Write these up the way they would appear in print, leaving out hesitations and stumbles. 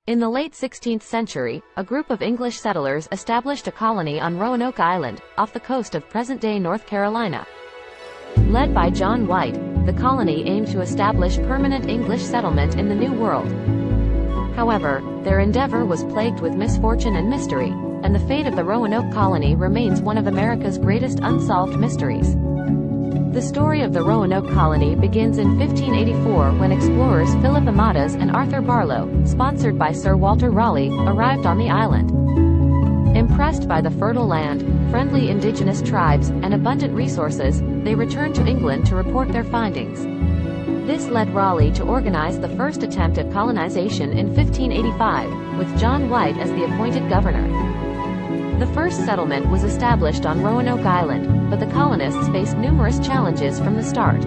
In the late 16th century, a group of English settlers established a colony on Roanoke Island, off the coast of present-day North Carolina. Led by John White, the colony aimed to establish permanent English settlement in the New World. However, their endeavor was plagued with misfortune and mystery, and the fate of the Roanoke Colony remains one of America's greatest unsolved mysteries. The story of the Roanoke Colony begins in 1584 when explorers Philip Amadas and Arthur Barlow, sponsored by Sir Walter Raleigh, arrived on the island. Impressed by the fertile land, friendly indigenous tribes, and abundant resources, they returned to England to report their findings. This led Raleigh to organize the first attempt at colonization in 1585, with John White as the appointed governor. The first settlement was established on Roanoke Island, but the colonists faced numerous challenges from the start.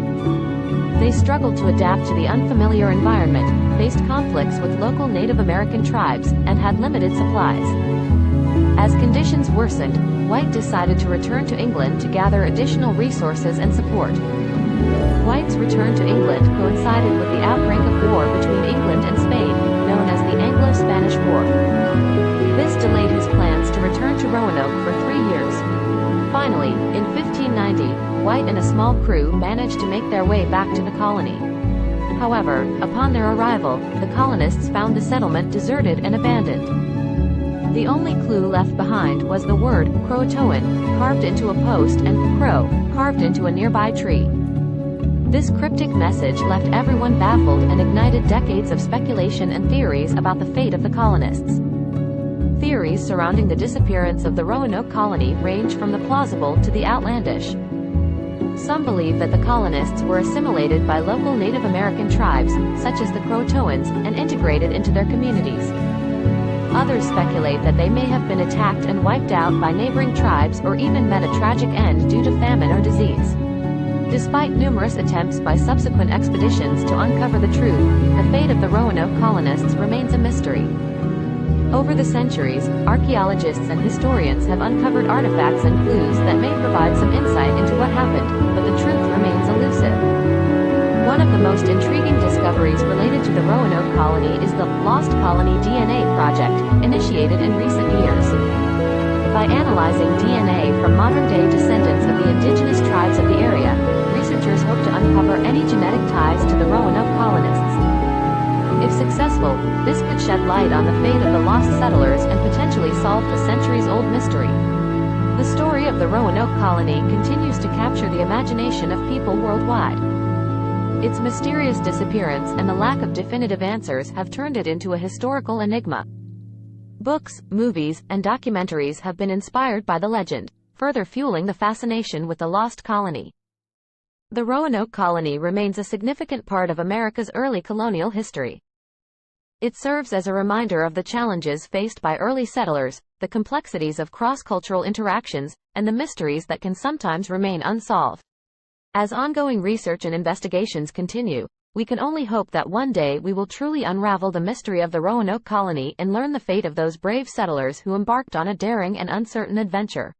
They struggled to adapt to the unfamiliar environment, faced conflicts with local Native American tribes, and had limited supplies. As conditions worsened, White decided to return to England to gather additional resources and support. White's return to England coincided with the outbreak of war between England and Spain, known as the Anglo-Spanish War. This delayed his plans to return to Roanoke for 3 years. Finally, in 1590, White and a small crew managed to make their way back to the colony. However, upon their arrival, the colonists found the settlement deserted and abandoned. The only clue left behind was the word Croatoan, carved into a post, and crow, carved into a nearby tree. This cryptic message left everyone baffled and ignited decades of speculation and theories about the fate of the colonists. Theories surrounding the disappearance of the Roanoke colony range from the plausible to the outlandish. Some believe that the colonists were assimilated by local Native American tribes, such as the Croatoans, and integrated into their communities. Others speculate that they may have been attacked and wiped out by neighboring tribes or even met a tragic end due to famine or disease. Despite numerous attempts by subsequent expeditions to uncover the truth, the fate of the Roanoke colonists remains a mystery. Over the centuries, archaeologists and historians have uncovered artifacts and clues that may provide some insight into what happened, but the truth remains elusive. One of the most intriguing discoveries related to the Roanoke colony is the Lost Colony DNA project, initiated in recent years. By analyzing DNA from modern-day descendants of the indigenous tribes of the area, researchers hope to uncover any genetic ties to the Roanoke colonists. If successful, this could shed light on the fate of the lost settlers and potentially solve the centuries-old mystery. The story of the Roanoke colony continues to capture the imagination of people worldwide. Its mysterious disappearance and the lack of definitive answers have turned it into a historical enigma. Books, movies, and documentaries have been inspired by the legend, further fueling the fascination with the lost colony. The Roanoke colony remains a significant part of America's early colonial history. It serves as a reminder of the challenges faced by early settlers, the complexities of cross-cultural interactions, and the mysteries that can sometimes remain unsolved. As ongoing research and investigations continue, we can only hope that one day we will truly unravel the mystery of the Roanoke colony and learn the fate of those brave settlers who embarked on a daring and uncertain adventure.